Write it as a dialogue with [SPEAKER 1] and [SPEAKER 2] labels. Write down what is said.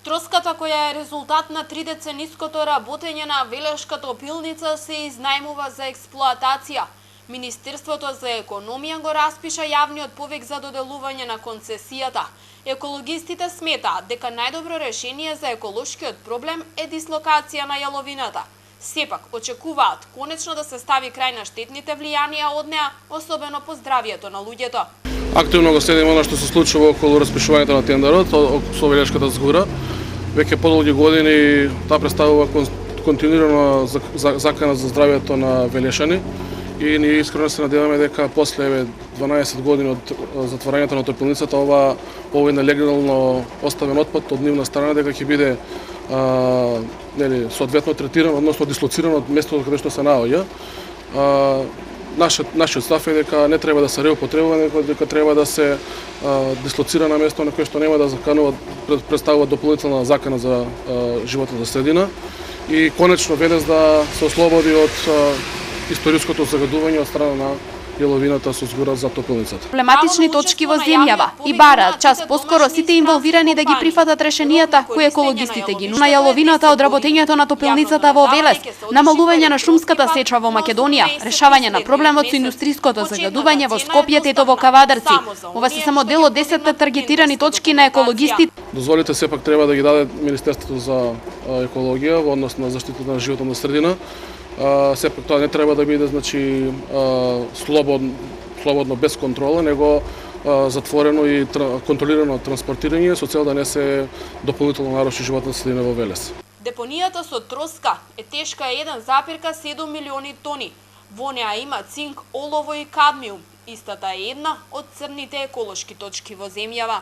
[SPEAKER 1] Троската која е резултат на 3 децениското работење на Велешката топилница се изнајмува за експлоатација. Министерството за економија го распиша јавниот повик за доделување на концесијата. Екологистите сметаат дека најдобро решение за еколошкиот проблем е дислокација на јаловината. Сепак очекуваат конечно да се стави крај на штетните влијанија од неа, особено по здравието на луѓето.
[SPEAKER 2] Активно го следиме она што се случува околу распишувањето на тендерот со Велешката згура. Веќе подолги години таа представува континуирано закана за здравието на велешани и ние искрено се надеваме дека после 12 години од затворањето на топилницата овој нелегално оставен отпад од нивна страна дека ќе биде соодветно третиран, односно дислоциран од местото каде што се наоѓа. Нашиот став е дека не треба да се реупотребува, него дека треба да се дислоцира на место на кое што нема да заканува, представува дополнителна закана за животната средина и конечно Велес да се ослободи од историското загадување од страна на јаловината со згура за топилницата.
[SPEAKER 3] Проблематични точки во земјава и бараат час поскоро сите инволвирани да ги прифатат решенијата кои екологистите ги на јаловината од работењето на топилницата во Велес, намалување на шумската сеча во Македонија, решавање на проблемот со индустриското загадување во Скопје и во Кавадарци. Ова се само дел од 10 таргетирани точки на екологистите.
[SPEAKER 2] Дозволите сепак треба да ги даде Министерството за екологија во однос на заштита на животната средина. Сепак тоа не треба да биде слободно без контрола, него затворено и контролирано транспортирање со цел да не се дополнително наруши животната средина во Велес.
[SPEAKER 1] Депонијата со троска е тешка 1,7 милиони тони. Во неа има цинк, олово и кадмиум. Истата е една од црните еколошки точки во земјава.